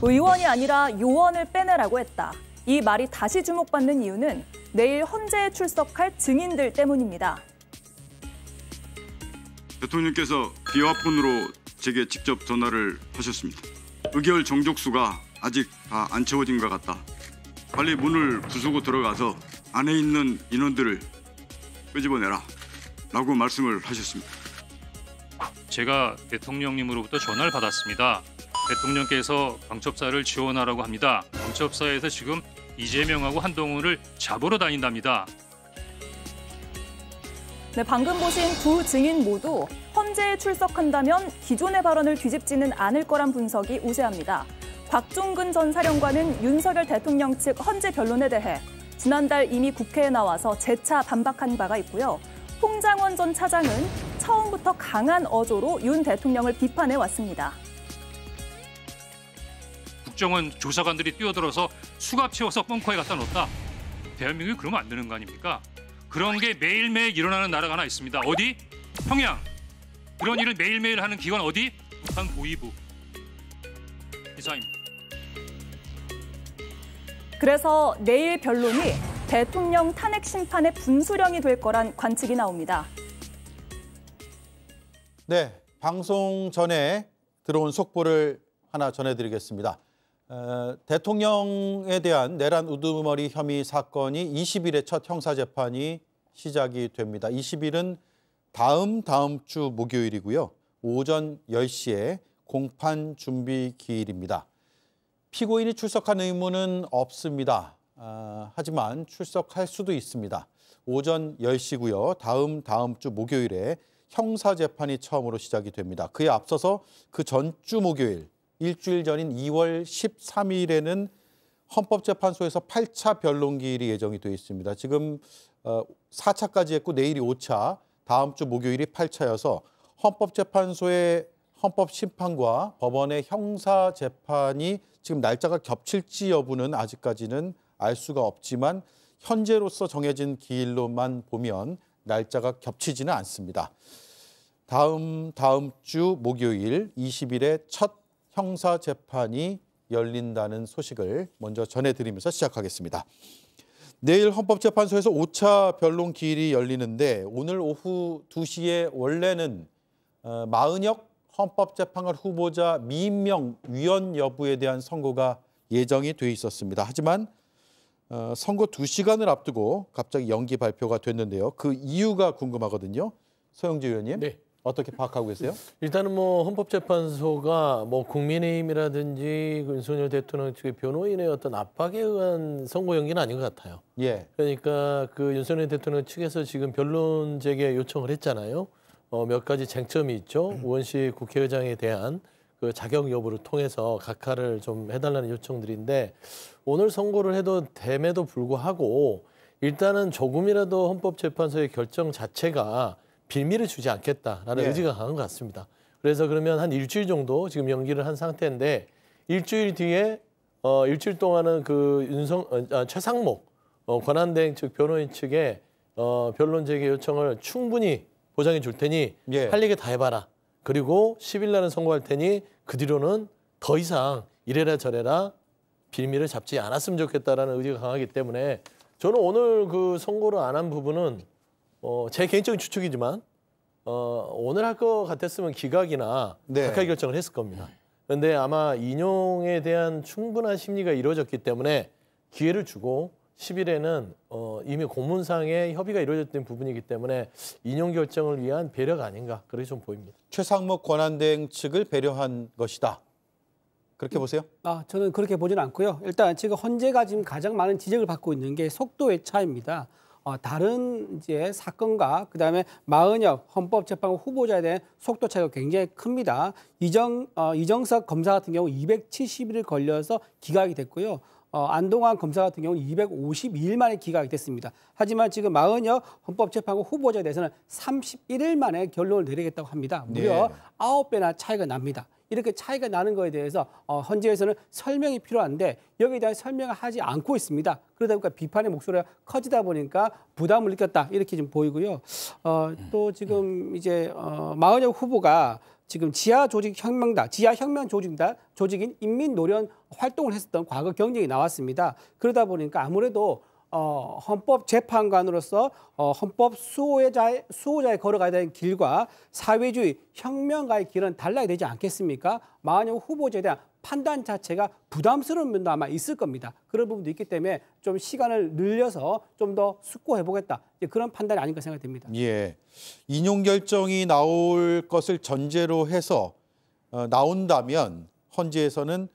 의원이 아니라 요원을 빼내라고 했다. 이 말이 다시 주목받는 이유는 내일 헌재에 출석할 증인들 때문입니다. 대통령께서 비화폰으로 제게 직접 전화를 하셨습니다. 의결 정족수가 아직 다 안 채워진 것 같다. 빨리 문을 부수고 들어가서 안에 있는 인원들을 끄집어내라 라고 말씀을 하셨습니다. 제가 대통령님으로부터 전화를 받았습니다. 대통령께서 방첩사를 지원하라고 합니다. 방첩사에서 지금 이재명하고 한동훈을 잡으러 다닌답니다. 네, 방금 보신 두 증인 모두 헌재에 출석한다면 기존의 발언을 뒤집지는 않을 거란 분석이 우세합니다. 곽종근 전 사령관은 윤석열 대통령 측 헌재 변론에 대해 지난달 이미 국회에 나와서 재차 반박한 바가 있고요. 홍장원 전 차장은 처음부터 강한 어조로 윤 대통령을 비판해 왔습니다. 국정원 조사관들이 뛰어들어서 수갑 채워서 벙커에 갖다 놓았다. 대한민국이 그러면 안 되는 거 아닙니까? 그런 게 매일매일 일어나는 나라가 하나 있습니다. 어디? 평양. 그런 일을 매일매일 하는 기관 어디? 북한 고위부. 이상입니다. 그래서 내일 변론이 대통령 탄핵 심판의 분수령이 될 거란 관측이 나옵니다. 네, 방송 전에 들어온 속보를 하나 전해드리겠습니다. 대통령에 대한 내란 우두머리 혐의 사건이 20일에 첫 형사재판이 시작이 됩니다. 20일은 다음 주 목요일이고요. 오전 10시에 공판 준비 기일입니다. 피고인이 출석한 의무는 없습니다. 하지만 출석할 수도 있습니다. 오전 10시고요. 다음 주 목요일에 형사재판이 처음으로 시작이 됩니다. 그에 앞서서 그 전주 목요일, 일주일 전인 2월 13일에는 헌법재판소에서 8차 변론기일이 예정이 되어 있습니다. 지금 4차까지 했고 내일이 5차, 다음 주 목요일이 8차여서 헌법재판소의 헌법심판과 법원의 형사재판이 지금 날짜가 겹칠지 여부는 아직까지는 알 수가 없지만 현재로서 정해진 기일로만 보면 날짜가 겹치지는 않습니다. 다음 주 목요일 20일에 첫 형사재판이 열린다는 소식을 먼저 전해드리면서 시작하겠습니다. 내일 헌법재판소에서 5차 변론 기일이 열리는데 오늘 오후 2시에 원래는 마은혁 헌법재판관 후보자 미임명 위헌 여부에 대한 선고가 예정이 돼 있었습니다. 하지만 선고 2시간을 앞두고 갑자기 연기 발표가 됐는데요. 그 이유가 궁금하거든요. 서영지 의원님. 네. 어떻게 파악하고 계세요? 일단은 뭐 헌법재판소가 뭐 국민의힘이라든지 윤석열 대통령 측의 변호인의 어떤 압박에 의한 선고 연기는 아닌 것 같아요. 예. 그러니까 그 윤석열 대통령 측에서 지금 변론 재개 요청을 했잖아요. 몇 가지 쟁점이 있죠. 우원식 국회의장에 대한 그 자격 여부를 통해서 각하를 좀 해달라는 요청들인데 오늘 선고를 해도 됨에도 불구하고 일단은 조금이라도 헌법재판소의 결정 자체가 빌미를 주지 않겠다라는 의지가 강한 것 같습니다. 그래서 그러면 한 일주일 정도 지금 연기를 한 상태인데 일주일 뒤에 일주일 동안은 그 최상목 권한대행 측 변호인 측에 변론 재개 요청을 충분히 보장해 줄 테니 할 얘기 다 해봐라. 그리고 10일 날은 선고할 테니 그 뒤로는 더 이상 이래라 저래라 빌미를 잡지 않았으면 좋겠다라는 의지가 강하기 때문에 저는 오늘 그 선고를 안 한 부분은 제 개인적인 추측이지만 오늘 할 것 같았으면 기각이나 각하 결정을 했을 겁니다. 그런데 아마 인용에 대한 충분한 심리가 이루어졌기 때문에 기회를 주고 10일에는 이미 공문상에 협의가 이루어졌던 부분이기 때문에 인용 결정을 위한 배려가 아닌가 그렇게 좀 보입니다. 최상목 권한대행 측을 배려한 것이다. 그렇게 보세요? 저는 그렇게 보지는 않고요. 일단 지금 헌재가 지금 가장 많은 지적을 받고 있는 게 속도의 차이입니다. 다른 이제 사건과 그다음에 마은혁 헌법재판관 후보자에 대한 속도 차이가 굉장히 큽니다. 이정석 검사 같은 경우 270일 걸려서 기각이 됐고요. 안동환 검사 같은 경우는 252일 만에 기각이 됐습니다. 하지만 지금 마은혁 헌법재판관 후보자에 대해서는 31일 만에 결론을 내리겠다고 합니다. 무려 9배나 차이가 납니다. 이렇게 차이가 나는 거에 대해서 헌재에서는 설명이 필요한데 여기에 대한 설명을 하지 않고 있습니다. 그러다 보니까 비판의 목소리가 커지다 보니까 부담을 느꼈다 이렇게 좀 보이고요. 또 지금 이제 마은혁 후보가 지금 지하혁명 조직인 인민노련 활동을 했었던 과거 경력이 나왔습니다. 그러다 보니까 아무래도 헌법재판관으로서 헌법 수호자에 걸어가야 되는 길과 사회주의 혁명가의 길은 달라야 되지 않겠습니까? 마흔형 후보자에 대한 판단 자체가 부담스러운 면도 아마 있을 겁니다. 그런 부분도 있기 때문에 좀 시간을 늘려서 좀 더 숙고해보겠다. 그런 판단이 아닌가 생각됩니다. 예, 인용 결정이 나올 것을 전제로 해서 나온다면 헌재에서는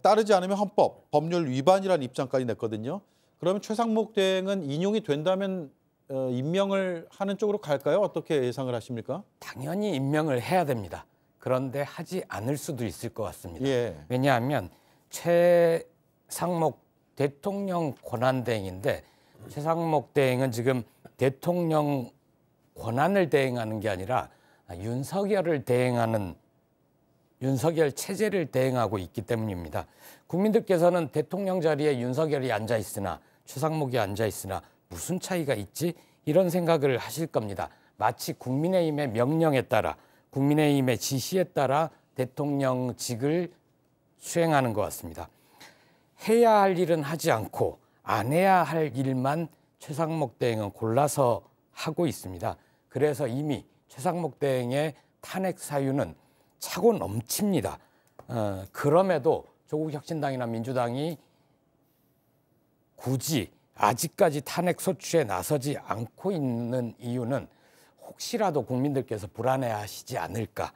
따르지 않으면 헌법, 법률 위반이라는 입장까지 냈거든요. 그러면 최상목 대행은 인용이 된다면 임명을 하는 쪽으로 갈까요? 어떻게 예상을 하십니까? 당연히 임명을 해야 됩니다. 그런데 하지 않을 수도 있을 것 같습니다. 예. 왜냐하면 최상목 대통령 권한대행인데 최상목 대행은 지금 대통령 권한을 대행하는 게 아니라 윤석열 체제를 대행하고 있기 때문입니다. 국민들께서는 대통령 자리에 윤석열이 앉아 있으나 최상목이 앉아 있으나 무슨 차이가 있지? 이런 생각을 하실 겁니다. 마치 국민의힘의 명령에 따라 국민의힘의 지시에 따라 대통령직을 수행하는 것 같습니다. 해야 할 일은 하지 않고 안 해야 할 일만 최상목 대행은 골라서 하고 있습니다. 그래서 이미 최상목 대행의 탄핵 사유는 차고 넘칩니다. 그럼에도 조국혁신당이나 민주당이 굳이 아직까지 탄핵 소추에 나서지 않고 있는 이유는 혹시라도 국민들께서 불안해하시지 않을까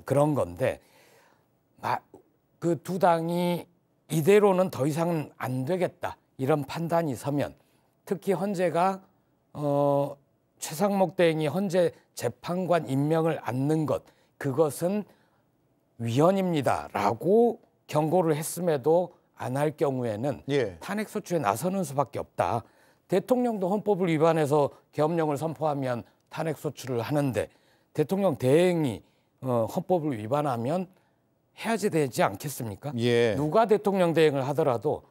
그런 건데 그 두 당이 이대로는 더 이상은 안 되겠다 이런 판단이 서면 특히 헌재가 최상목 대행이 헌재 재판관 임명을 안는 것 그것은 위헌입니다라고 경고를 했음에도 안 할 경우에는 예. 탄핵 소추에 나서는 수밖에 없다. 대통령도 헌법을 위반해서 계엄령을 선포하면 탄핵 소추를 하는데 대통령 대행이 헌법을 위반하면 해야지 되지 않겠습니까? 예. 누가 대통령 대행을 하더라도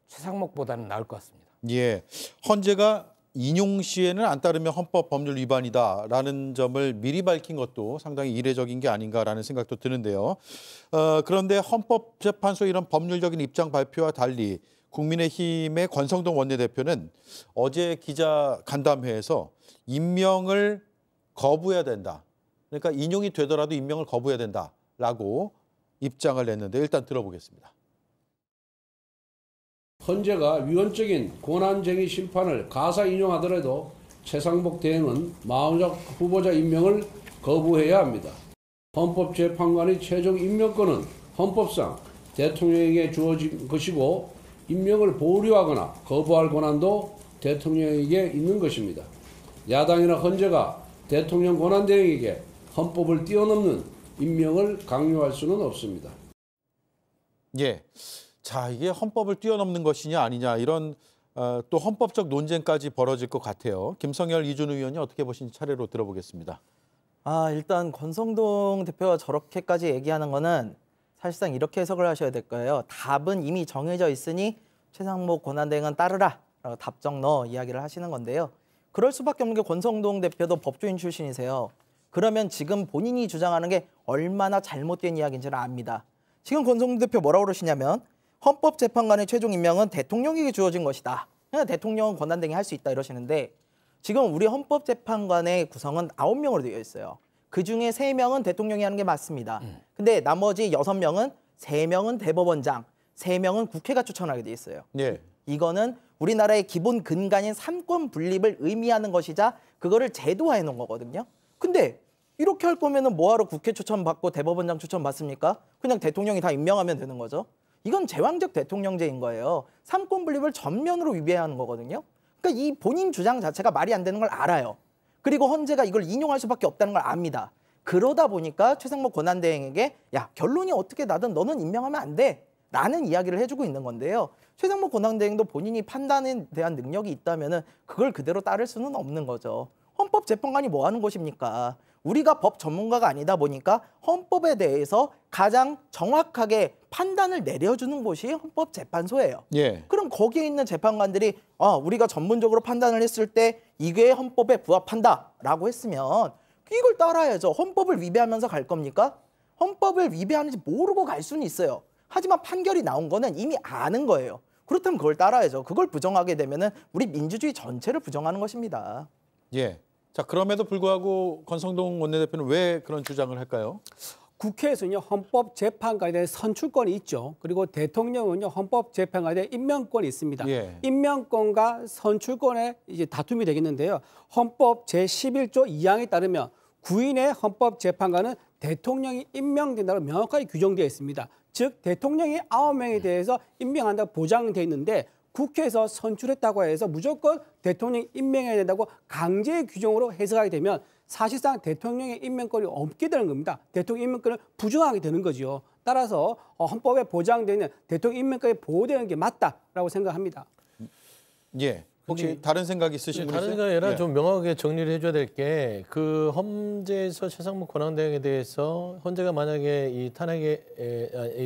최상목보다는 나을 것 같습니다. 예. 헌재가 인용 시에는 안 따르면 헌법 법률 위반이다라는 점을 미리 밝힌 것도 상당히 이례적인 게 아닌가라는 생각도 드는데요. 그런데 헌법재판소 이런 법률적인 입장 발표와 달리 국민의힘의 권성동 원내대표는 어제 기자 간담회에서 임명을 거부해야 된다. 그러니까 인용이 되더라도 임명을 거부해야 된다라고 입장을 냈는데 일단 들어보겠습니다. 헌재가 위헌적인 권한쟁의 심판을 가사 인용하더라도 최상목 대행은 마흔적 후보자 임명을 거부해야 합니다. 헌법재판관의 최종 임명권은 헌법상 대통령에게 주어진 것이고 임명을 보류하거나 거부할 권한도 대통령에게 있는 것입니다. 야당이나 헌재가 대통령 권한대행에게 헌법을 뛰어넘는 임명을 강요할 수는 없습니다. 예. 자, 이게 헌법을 뛰어넘는 것이냐 아니냐 이런 또 헌법적 논쟁까지 벌어질 것 같아요. 김성열 이준우 의원이 어떻게 보시는지 차례로 들어보겠습니다. 일단 권성동 대표가 저렇게까지 얘기하는 거는 사실상 이렇게 해석을 하셔야 될 거예요. 답은 이미 정해져 있으니 최상목 권한대행은 따르라 라고 답정 넣어 이야기를 하시는 건데요. 그럴 수밖에 없는 게 권성동 대표도 법조인 출신이세요. 그러면 지금 본인이 주장하는 게 얼마나 잘못된 이야기인지를 압니다. 지금 권성동 대표 뭐라고 그러시냐면 헌법재판관의 최종 임명은 대통령에게 주어진 것이다. 그냥 대통령은 권한대행이 할 수 있다 이러시는데 지금 우리 헌법재판관의 구성은 9명으로 되어 있어요. 그중에 3명은 대통령이 하는 게 맞습니다. 근데 나머지 6명은 3명은 대법원장, 3명은 국회가 추천하게 돼 있어요. 예. 이거는 우리나라의 기본 근간인 삼권 분립을 의미하는 것이자 그거를 제도화해 놓은 거거든요. 근데 이렇게 할 거면은 뭐하러 국회 추천 받고 대법원장 추천 받습니까? 그냥 대통령이 다 임명하면 되는 거죠. 이건 제왕적 대통령제인 거예요. 삼권 분립을 전면으로 위배하는 거거든요. 그러니까 이 본인 주장 자체가 말이 안 되는 걸 알아요. 그리고 헌재가 이걸 인용할 수밖에 없다는 걸 압니다. 그러다 보니까 최상목 권한대행에게 야 결론이 어떻게 나든 너는 임명하면 안 돼. 라는 이야기를 해주고 있는 건데요. 최상목 권한대행도 본인이 판단에 대한 능력이 있다면 그걸 그대로 따를 수는 없는 거죠. 헌법재판관이 뭐 하는 곳입니까? 우리가 법 전문가가 아니다 보니까 헌법에 대해서 가장 정확하게 판단을 내려주는 곳이 헌법재판소예요. 예. 그럼 거기에 있는 재판관들이 우리가 전문적으로 판단을 했을 때 이게 헌법에 부합한다라고 했으면 이걸 따라야죠. 헌법을 위배하면서 갈 겁니까? 헌법을 위배하는지 모르고 갈 수는 있어요. 하지만 판결이 나온 거는 이미 아는 거예요. 그렇다면 그걸 따라야죠. 그걸 부정하게 되면은 우리 민주주의 전체를 부정하는 것입니다. 예. 자, 그럼에도 불구하고 권성동 원내대표는 왜 그런 주장을 할까요? 국회에서는요 헌법재판관에 대한 선출권이 있죠. 그리고 대통령은요 헌법재판관에 대한 임명권이 있습니다. 예. 임명권과 선출권의 이제 다툼이 되겠는데요. 헌법 제11조 2항에 따르면 구인의 헌법재판관은 대통령이 임명된다고 명확하게 규정되어 있습니다. 즉 대통령이 9명에 대해서 임명한다고 보장되어 있는데 국회에서 선출했다고 해서 무조건 대통령이 임명해야 된다고 강제 규정으로 해석하게 되면 사실상 대통령의 임명권이 없게 되는 겁니다. 대통령 임명권을 부정하게 되는 거죠. 따라서 헌법에 보장되는 대통령 임명권이 보호되는 게 맞다라고 생각합니다. 예. 혹시 다른 생각 있으신 분 있어요? 다른 생각이 아니라 예. 좀 명확하게 정리를 해줘야 될 게 그 헌재에서 최상목 권한대행에 대해서 헌재가 만약에 이 탄핵의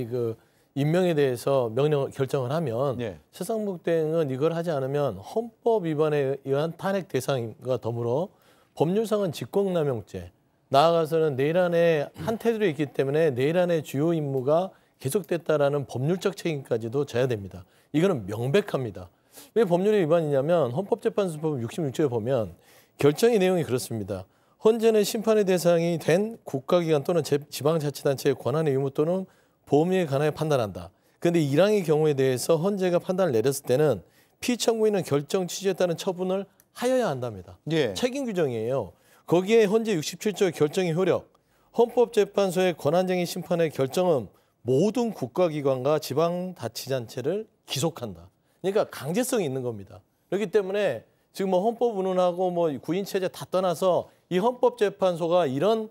그 임명에 대해서 명령 결정을 하면 예. 최상목 대행은 이걸 하지 않으면 헌법 위반에 의한 탄핵 대상과 더불어 법률상은 직권남용죄, 나아가서는 내일 안에 한 테두리에 있기 때문에 내일 안에 주요 임무가 계속됐다라는 법률적 책임까지도 져야 됩니다. 이거는 명백합니다. 왜 법률의 위반이냐면 헌법재판소법 66조에 보면 결정의 내용이 그렇습니다. 헌재는 심판의 대상이 된 국가기관 또는 지방자치단체의 권한의 의무 또는 범위에 관하여 판단한다. 그런데 1항의 경우에 대해서 헌재가 판단을 내렸을 때는 피청구인은 결정 취지에 따른 처분을 하여야 한답니다. 예. 책임 규정이에요. 거기에 헌재 67조의 결정의 효력, 헌법재판소의 권한쟁의 심판의 결정은 모든 국가기관과 지방자치단체를 기속한다. 그러니까 강제성이 있는 겁니다. 그렇기 때문에 지금 뭐 헌법 운운하고 뭐 구인체제 다 떠나서 이 헌법재판소가 이런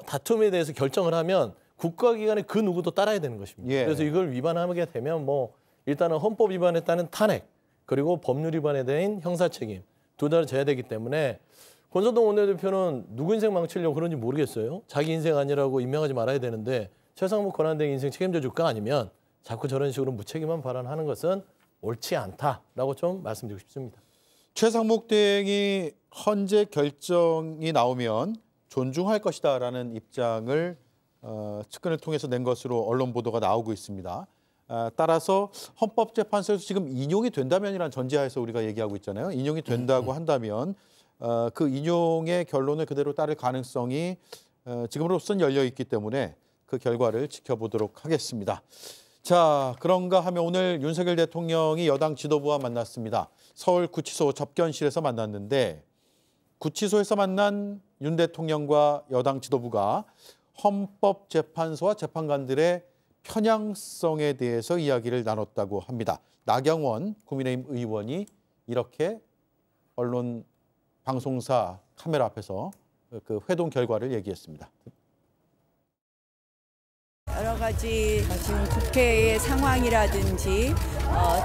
다툼에 대해서 결정을 하면 국가기관의 그 누구도 따라야 되는 것입니다. 예. 그래서 이걸 위반하게 되면 뭐 일단은 헌법 위반에 따른 탄핵 그리고 법률 위반에 대한 형사책임 두 달을 져야 되기 때문에 권성동 원내대표는 누구 인생 망치려고 그런지 모르겠어요. 자기 인생 아니라고 임명하지 말아야 되는데 최상목 권한대행 인생 책임져 줄까 아니면 자꾸 저런 식으로 무책임한 발언하는 것은 옳지 않다라고 좀 말씀드리고 싶습니다. 최상목 대행이 헌재 결정이 나오면 존중할 것이다라는 입장을 측근을 통해서 낸 것으로 언론 보도가 나오고 있습니다. 따라서 헌법재판소에서 지금 인용이 된다면이라는 전제하에서 우리가 얘기하고 있잖아요. 인용이 된다고 한다면 그 인용의 결론을 그대로 따를 가능성이 지금으로서는 열려 있기 때문에 그 결과를 지켜보도록 하겠습니다. 자, 그런가 하면 오늘 윤석열 대통령이 여당 지도부와 만났습니다. 서울 구치소 접견실에서 만났는데 구치소에서 만난 윤 대통령과 여당 지도부가 헌법재판소와 재판관들의 편향성에 대해서 이야기를 나눴다고 합니다. 나경원 국민의힘 의원이 이렇게 언론 방송사 카메라 앞에서 그 회동 결과를 얘기했습니다. 여러 가지 지금 국회의 상황이라든지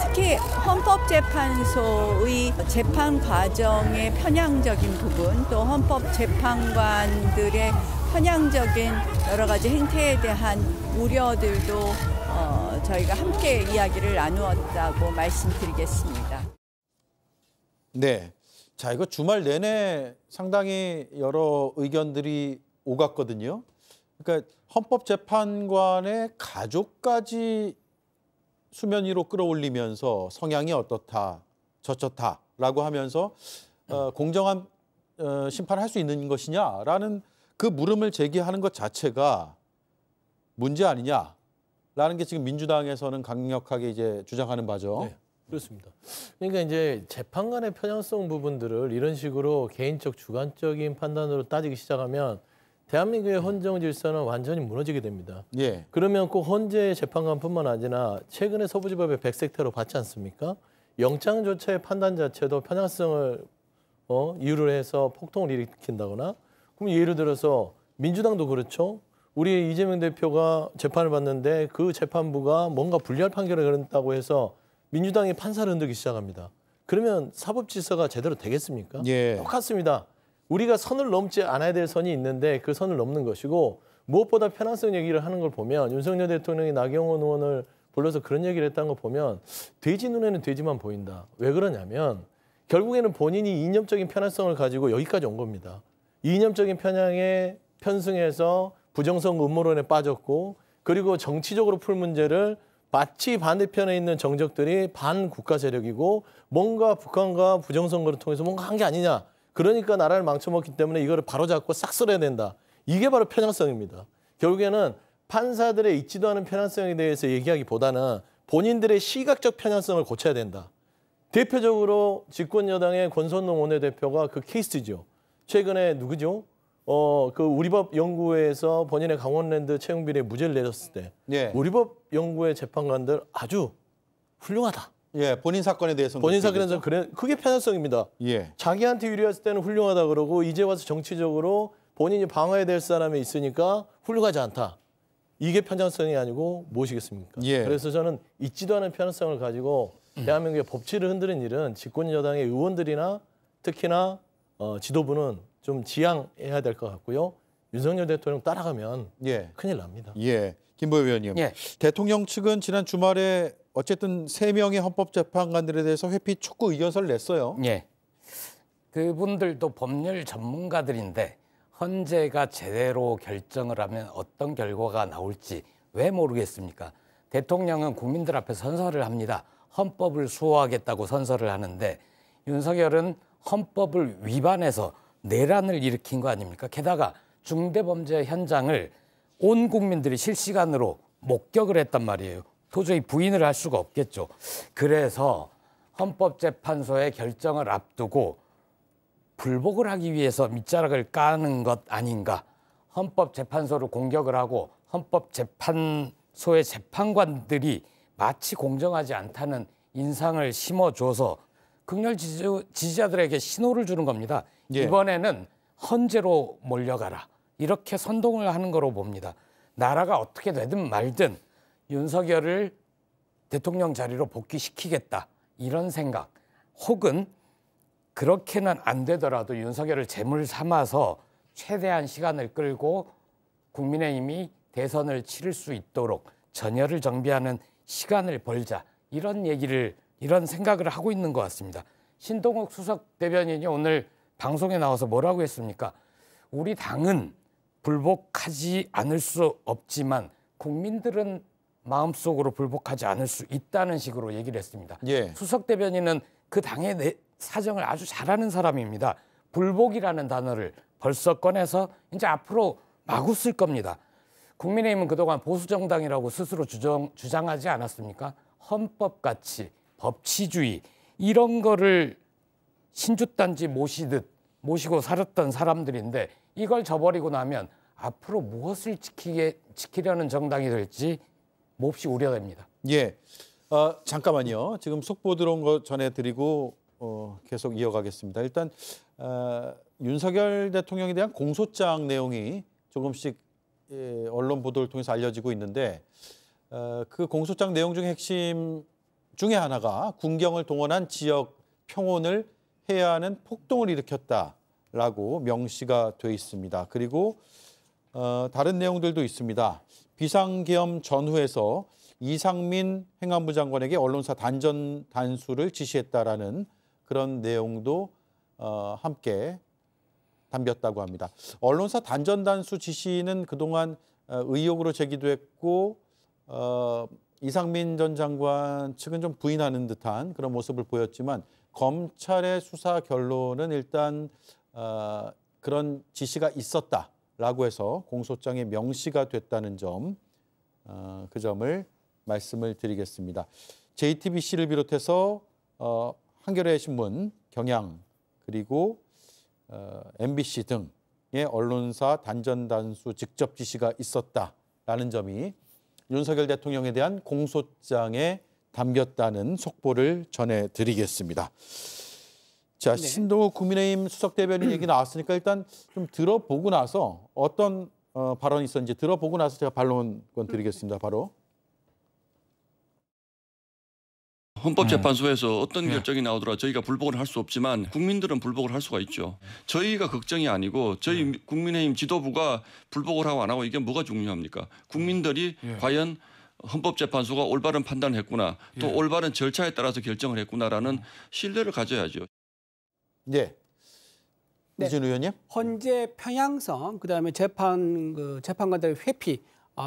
특히 헌법재판소의 재판 과정의 편향적인 부분 또 헌법재판관들의 편향적인 여러 가지 행태에 대한 우려들도 저희가 함께 이야기를 나누었다고 말씀드리겠습니다. 네, 자 이거 주말 내내 상당히 여러 의견들이 오갔거든요. 그러니까 헌법재판관의 가족까지 수면 위로 끌어올리면서 성향이 어떻다, 저렇다라고 하면서 공정한 심판을 할 수 있는 것이냐라는 그 물음을 제기하는 것 자체가 문제 아니냐라는 게 지금 민주당에서는 강력하게 이제 주장하는 바죠. 네, 그렇습니다. 그러니까 이제 재판관의 편향성 부분들을 이런 식으로 개인적 주관적인 판단으로 따지기 시작하면 대한민국의 헌정 질서는 완전히 무너지게 됩니다. 예. 그러면 꼭 헌재 재판관뿐만 아니라 최근에 서부지법의 백색태로 봤지 않습니까? 영장조차의 판단 자체도 편향성을 이유로 해서 폭동을 일으킨다거나 그럼 예를 들어서 민주당도 그렇죠. 우리 이재명 대표가 재판을 받는데 그 재판부가 뭔가 불리할 판결을 내렸다고 해서 민주당이 판사를 흔들기 시작합니다. 그러면 사법질서가 제대로 되겠습니까? 예. 똑같습니다. 우리가 선을 넘지 않아야 될 선이 있는데 그 선을 넘는 것이고 무엇보다 편향성 얘기를 하는 걸 보면 윤석열 대통령이 나경원 의원을 불러서 그런 얘기를 했다는 걸 보면 돼지 눈에는 돼지만 보인다. 왜 그러냐면 결국에는 본인이 이념적인 편향성을 가지고 여기까지 온 겁니다. 이념적인 편향에 편승해서 부정성 음모론에 빠졌고 그리고 정치적으로 풀 문제를 마치 반대편에 있는 정적들이 반국가 세력이고 뭔가 북한과 부정선거를 통해서 뭔가 한 게 아니냐. 그러니까 나라를 망쳐먹기 때문에 이거를 바로잡고 싹 쓸어야 된다. 이게 바로 편향성입니다. 결국에는 판사들의 있지도 않은 편향성에 대해서 얘기하기보다는 본인들의 시각적 편향성을 고쳐야 된다. 대표적으로 집권 여당의 권선동 원내대표가 그 케이스죠. 최근에 누구죠? 그 우리법 연구회에서 본인의 강원랜드 채용 비리에 무죄를 내줬을 때 예. 우리법 연구회 재판관들 아주 훌륭하다. 예, 본인 사건에 대해서는 본인 사건에서 그래 그게 편향성입니다. 예. 자기한테 유리했을 때는 훌륭하다 그러고 이제 와서 정치적으로 본인이 방어해야 될 사람이 있으니까 훌륭하지 않다. 이게 편향성이 아니고 무엇이겠습니까? 예. 그래서 저는 있지도 않은 편향성을 가지고 대한민국의 법치를 흔드는 일은 집권 여당의 의원들이나 특히나 지도부는 좀 지양해야 될 것 같고요. 윤석열 대통령 따라가면 예. 큰일 납니다. 예, 김보엽 의원님. 예. 대통령 측은 지난 주말에 어쨌든 3명의 헌법재판관들에 대해서 회피 촉구 의견서를 냈어요. 예. 그분들도 법률 전문가들인데 헌재가 제대로 결정을 하면 어떤 결과가 나올지 왜 모르겠습니까? 대통령은 국민들 앞에 선서를 합니다. 헌법을 수호하겠다고 선서를 하는데 윤석열은 헌법을 위반해서 내란을 일으킨 거 아닙니까? 게다가 중대범죄 현장을 온 국민들이 실시간으로 목격을 했단 말이에요. 도저히 부인을 할 수가 없겠죠. 그래서 헌법재판소의 결정을 앞두고 불복을 하기 위해서 밑자락을 까는 것 아닌가. 헌법재판소를 공격을 하고 헌법재판소의 재판관들이 마치 공정하지 않다는 인상을 심어줘서 극렬 지지자들에게 신호를 주는 겁니다. 예. 이번에는 헌재로 몰려가라. 이렇게 선동을 하는 거로 봅니다. 나라가 어떻게 되든 말든 윤석열을 대통령 자리로 복귀시키겠다. 이런 생각. 혹은 그렇게는 안 되더라도 윤석열을 제물 삼아서 최대한 시간을 끌고 국민의힘이 대선을 치를 수 있도록 전열을 정비하는 시간을 벌자. 이런 생각을 하고 있는 것 같습니다. 신동욱 수석 대변인이 오늘 방송에 나와서 뭐라고 했습니까? 우리 당은 불복하지 않을 수 없지만 국민들은 마음속으로 불복하지 않을 수 있다는 식으로 얘기를 했습니다. 예. 수석 대변인은 그 당의 사정을 아주 잘 아는 사람입니다. 불복이라는 단어를 벌써 꺼내서 이제 앞으로 마구 쓸 겁니다. 국민의힘은 그동안 보수정당이라고 스스로 주장하지 않았습니까? 헌법가치, 법치주의 이런 거를 신주단지 모시고 살았던 사람들인데 이걸 저버리고 나면 앞으로 무엇을 지키려는 정당이 될지 몹시 우려됩니다. 예, 잠깐만요. 지금 속보 들어온 거 전해드리고 계속 이어가겠습니다. 일단 윤석열 대통령에 대한 공소장 내용이 조금씩 언론 보도를 통해서 알려지고 있는데 그 공소장 내용 중에 핵심 중에 하나가 군경을 동원한 지역 평온을 해야 하는 폭동을 일으켰다라고 명시가 돼 있습니다. 그리고 다른 내용들도 있습니다. 비상계엄 전후에서 이상민 행안부 장관에게 언론사 단전 단수를 지시했다라는 그런 내용도 함께 담겼다고 합니다. 언론사 단전 단수 지시는 그동안 의혹으로 제기도 했고 이상민 전 장관 측은 좀 부인하는 듯한 그런 모습을 보였지만 검찰의 수사 결론은 일단 그런 지시가 있었다라고 해서 공소장에 명시가 됐다는 점, 그 점을 말씀을 드리겠습니다. JTBC를 비롯해서 한겨레 신문, 경향 그리고 MBC 등의 언론사 단전 단수 직접 지시가 있었다라는 점이 윤석열 대통령에 대한 공소장에 담겼다는 속보를 전해드리겠습니다. 자, 네. 신동욱 국민의힘 수석 대변인 얘기 나왔으니까 일단 좀 들어보고 나서 어떤 발언이 있었는지 들어보고 나서 제가 반론권 드리겠습니다. 바로. 헌법재판소에서 어떤 결정이 나오더라도 저희가 불복을 할 수 없지만 국민들은 불복을 할 수가 있죠. 저희가 걱정이 아니고 저희 국민의힘 지도부가 불복을 하고 안 하고 이게 뭐가 중요합니까? 국민들이 과연 헌법재판소가 올바른 판단을 했구나, 또 올바른 절차에 따라서 결정을 했구나라는 신뢰를 가져야죠. 네. 네. 이준우 의원님. 헌재 편향성, 그다음에 재판관들의 회피,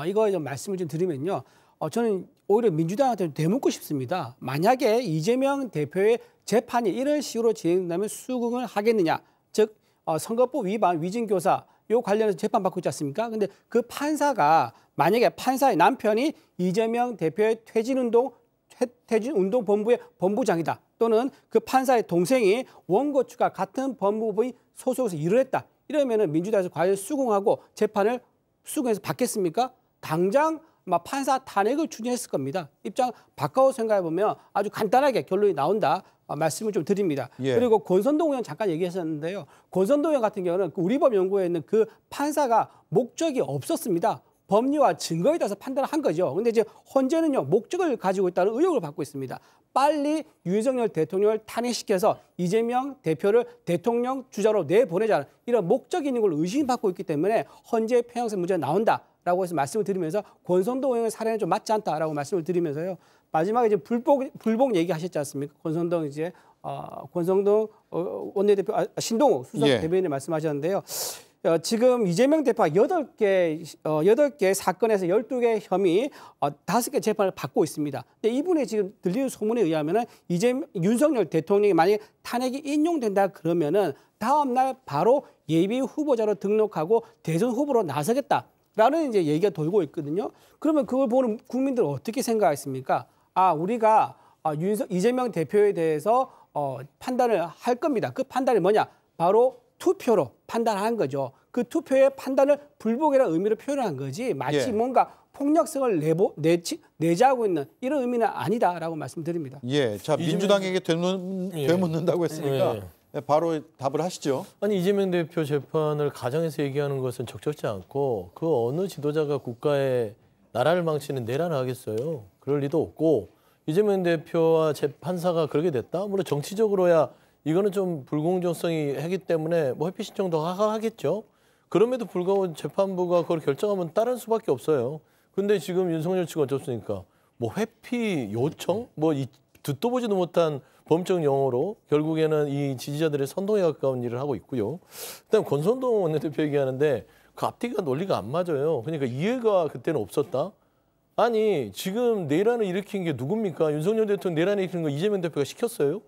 이거 좀 말씀을 좀 드리면요. 저는 오히려 민주당한테 되묻고 싶습니다. 만약에 이재명 대표의 재판이 이런 식으로 진행된다면 수긍을 하겠느냐. 즉 선거법 위반 위증교사 요 관련해서 재판받고 있지 않습니까? 근데 그 판사가 만약에 판사의 남편이 이재명 대표의 퇴진운동본부의 본부장이다. 또는 그 판사의 동생이 원고 측과 같은 법무부의 소속에서 일을 했다. 이러면은 민주당에서 과연 수긍하고 재판을 수긍해서 받겠습니까? 당장 판사 탄핵을 추진했을 겁니다. 입장 바꿔 생각해 보면 아주 간단하게 결론이 나온다. 말씀을 좀 드립니다. 예. 그리고 권선동 의원 잠깐 얘기하셨는데요. 권선동 의원 같은 경우는 우리법 연구에 있는 그 판사가 목적이 없었습니다. 법리와 증거에 따라서 판단을 한 거죠. 근데 이제 헌재는요, 목적을 가지고 있다는 의혹을 받고 있습니다. 빨리 윤석열 대통령을 탄핵시켜서 이재명 대표를 대통령 주자로 내보내자는 이런 목적이 있는 걸 의심받고 있기 때문에 헌재 편향성 문제가 나온다라고 해서 말씀을 드리면서 권선동 의원의 사례는 좀 맞지 않다라고 말씀을 드리면서요. 마지막에 이제 불복 얘기하셨지 않습니까? 권선동 원내대표 신동욱 수석 예. 대변인이 말씀하셨는데요. 지금 이재명 대표가 8개 사건에서 12개 혐의 5개 재판을 받고 있습니다. 근데 이분의 지금 들리는 소문에 의하면은 윤석열 대통령이 만약에 탄핵이 인용된다 그러면은 다음 날 바로 예비 후보자로 등록하고 대선 후보로 나서겠다라는 이제 얘기가 돌고 있거든요. 그러면 그걸 보는 국민들은 어떻게 생각했습니까? 우리가 이재명 대표에 대해서 판단을 할 겁니다. 그 판단이 뭐냐? 바로 투표로 판단한 거죠. 그 투표의 판단을 불복이라는 의미로 표현한 거지 마치 예. 뭔가 폭력성을 내재하고 있는 이런 의미는 아니다라고 말씀드립니다. 예, 자 민주당에게 되묻는다고 했으니까 바로 답을 하시죠. 아니 이재명 대표 재판을 가정에서 얘기하는 것은 적절치 않고 그 어느 지도자가 국가의 나라를 망치는 내란을 하겠어요. 그럴 리도 없고 이재명 대표와 재판사가 그렇게 됐다? 물론 정치적으로야 이거는 좀 불공정성이 하기 때문에 회피 신청도 하겠죠. 그럼에도 불구하고 재판부가 그걸 결정하면 따를 수밖에 없어요. 근데 지금 윤석열 측은 어떻습니까? 회피 요청? 듣도 보지도 못한 범적 용어로 결국에는 이 지지자들의 선동에 가까운 일을 하고 있고요. 그다음 권선동 원내대표 얘기하는데 그 앞뒤가 논리가 안 맞아요. 그러니까 이해가 그때는 없었다. 아니 지금 내란을 일으킨 게 누굽니까? 윤석열 대통령 내란을 일으킨 거 이재명 대표가 시켰어요?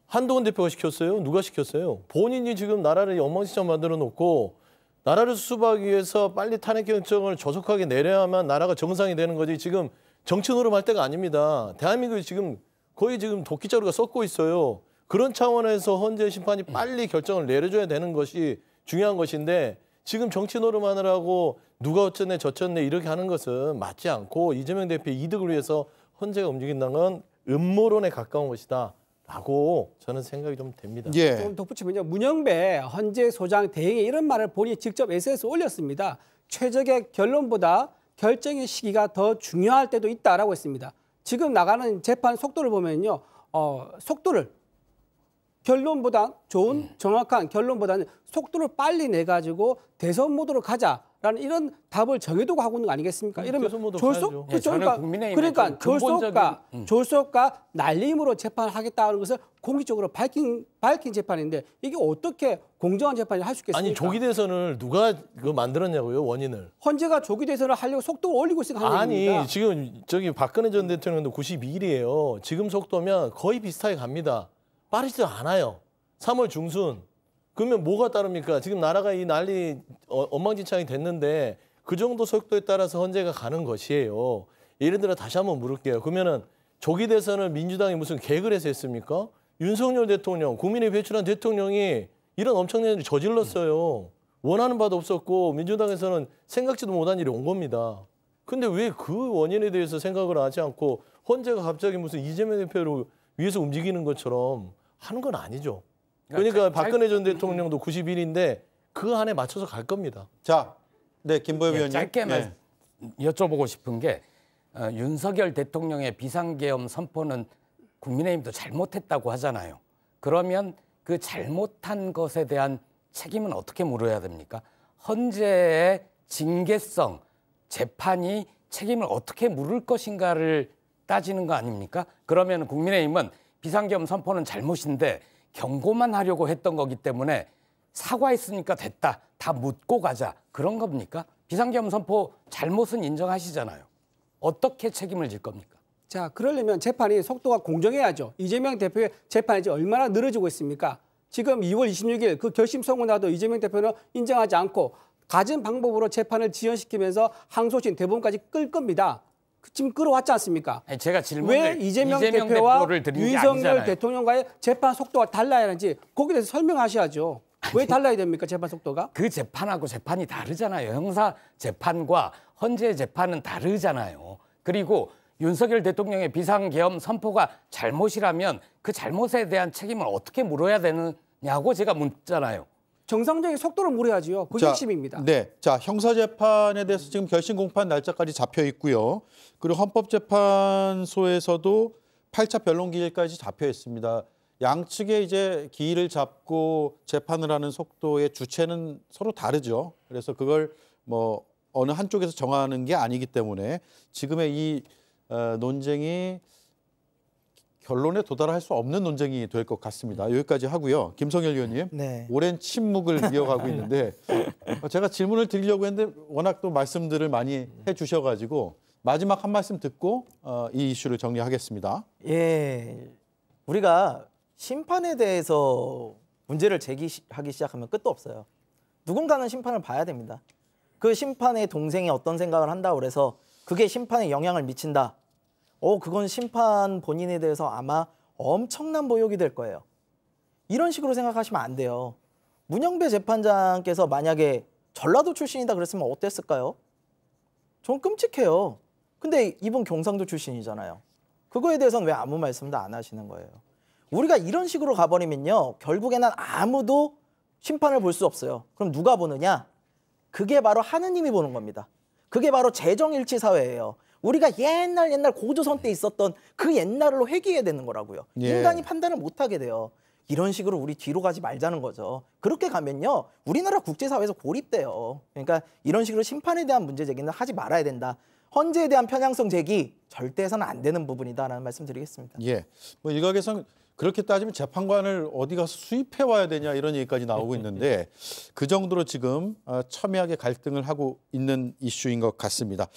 한동훈 대표가 시켰어요? 누가 시켰어요? 본인이 지금 나라를 엉망진창 만들어 놓고 나라를 수습하기 위해서 빨리 탄핵 결정을 조속하게 내려야만 나라가 정상이 되는 거지 지금 정치 노름할 때가 아닙니다. 대한민국이 지금 거의 지금 도끼자루가 썩고 있어요. 그런 차원에서 헌재 심판이 빨리 결정을 내려줘야 되는 것이 중요한 것인데 지금 정치 노름하느라고 누가 어쩌네 저쩌네 이렇게 하는 것은 맞지 않고 이재명 대표의 이득을 위해서 헌재가 움직인다는 건 음모론에 가까운 것이다. 라고 저는 생각이 좀 됩니다. 예. 좀 덧붙이면요. 문영배 헌재 소장 대행이 이런 말을 본인이 직접 SNS에 올렸습니다. 최적의 결론보다 결정의 시기가 더 중요할 때도 있다라고 했습니다. 지금 나가는 재판 속도를 보면요. 속도를 결론보다 좋은 정확한 결론보다는 속도를 빨리 내가지고 대선 모드로 가자라는 이런 답을 정해두고 하고 있는 거 아니겠습니까? 이러면 졸속, 그러니까 졸속과 날림으로 재판을 하겠다는 것을 공식적으로 밝힌 재판인데 이게 어떻게 공정한 재판을 할 수 있겠습니까? 아니 조기 대선을 누가 그거 만들었냐고요 원인을? 헌재가 조기 대선을 하려고 속도를 올리고 있으니까 하는 얘기입니다. 아니 지금 박근혜 전 대통령도 92일이에요. 지금 속도면 거의 비슷하게 갑니다. 빠르지도 않아요. 3월 중순. 그러면 뭐가 따릅니까? 지금 나라가 이 난리 엉망진창이 됐는데 그 정도 속도에 따라서 헌재가 가는 것이에요. 예를 들어 다시 한번 물을게요. 그러면은 조기 대선을 민주당이 무슨 계획을 해서 했습니까? 윤석열 대통령, 국민이 배출한 대통령이 이런 엄청난 일을 저질렀어요. 원하는 바도 없었고 민주당에서는 생각지도 못한 일이 온 겁니다. 근데 왜 그 원인에 대해서 생각을 하지 않고 헌재가 갑자기 무슨 이재명 대표를 위해서 움직이는 것처럼 하는 건 아니죠. 그러니까 박근혜 전 대통령도 90일인데 그 안에 맞춰서 갈 겁니다. 자, 네, 김보엽 의원님. 짧게만 여쭤보고 싶은 게 윤석열 대통령의 비상계엄 선포는 국민의힘도 잘못했다고 하잖아요. 그러면 그 잘못한 것에 대한 책임은 어떻게 물어야 됩니까? 헌재의 징계성, 재판이 책임을 어떻게 물을 것인가를 따지는 거 아닙니까? 그러면 국민의힘은 비상계엄 선포는 잘못인데 경고만 하려고 했던 거기 때문에 사과했으니까 됐다. 다 묻고 가자. 그런 겁니까? 비상계엄 선포 잘못은 인정하시잖아요. 어떻게 책임을 질 겁니까? 자, 그러려면 재판이 속도가 공정해야죠. 이재명 대표의 재판이 이제 얼마나 늘어지고 있습니까? 지금 2월 26일 그 결심 선고 나도 이재명 대표는 인정하지 않고 갖은 방법으로 재판을 지연시키면서 항소심 대법원까지 끌 겁니다. 지금 끌어왔지 않습니까? 아니, 제가 질문을 왜 이재명 대표와 대표를 드린 게 윤석열 아니잖아요. 대통령과의 재판 속도가 달라야 하는지 거기에 대해서 설명하셔야죠. 왜 달라야 됩니까? 재판 속도가? 그 재판하고 재판이 다르잖아요. 형사 재판과 헌재 재판은 다르잖아요. 그리고 윤석열 대통령의 비상계엄 선포가 잘못이라면 그 잘못에 대한 책임을 어떻게 물어야 되느냐고 제가 묻잖아요. 정상적인 속도를 물어야지요. 그게 핵심입니다. 네, 자 형사재판에 대해서 지금 결심 공판 날짜까지 잡혀 있고요. 그리고 헌법재판소에서도 8차 변론 기일까지 잡혀 있습니다. 양측의 이제 기일을 잡고 재판을 하는 속도의 주체는 서로 다르죠. 그래서 그걸 뭐 어느 한쪽에서 정하는 게 아니기 때문에 지금의 이 논쟁이 결론에 도달할 수 없는 논쟁이 될 것 같습니다. 여기까지 하고요. 김성열 의원님, 네. 오랜 침묵을 이어가고 있는데 제가 질문을 드리려고 했는데 워낙 또 말씀들을 많이 해주셔가지고 마지막 한 말씀 듣고 이 이슈를 정리하겠습니다. 예, 우리가 심판에 대해서 문제를 제기하기 시작하면 끝도 없어요. 누군가는 심판을 봐야 됩니다. 그 심판의 동생이 어떤 생각을 한다고 그래서 그게 심판에 영향을 미친다. 그건 심판 본인에 대해서 아마 엄청난 모욕이 될 거예요. 이런 식으로 생각하시면 안 돼요. 문영배 재판장께서 만약에 전라도 출신이다 그랬으면 어땠을까요? 전 끔찍해요. 근데 이분 경상도 출신이잖아요. 그거에 대해서는 왜 아무 말씀도 안 하시는 거예요? 우리가 이런 식으로 가버리면요. 결국에는 아무도 심판을 볼 수 없어요. 그럼 누가 보느냐? 그게 바로 하느님이 보는 겁니다. 그게 바로 재정일치 사회예요. 우리가 옛날 고조선 때 있었던 그 옛날로 회귀해야 되는 거라고요. 예. 인간이 판단을 못하게 돼요. 이런 식으로 우리 뒤로 가지 말자는 거죠. 그렇게 가면요. 우리나라 국제사회에서 고립돼요. 그러니까 이런 식으로 심판에 대한 문제 제기는 하지 말아야 된다. 헌재에 대한 편향성 제기 절대 해서는 안 되는 부분이다라는 말씀 드리겠습니다. 예, 뭐 일각에서는 그렇게 따지면 재판관을 어디 가서 수입해 와야 되냐 이런 얘기까지 나오고 있는데 그 정도로 지금 첨예하게 갈등을 하고 있는 이슈인 것 같습니다.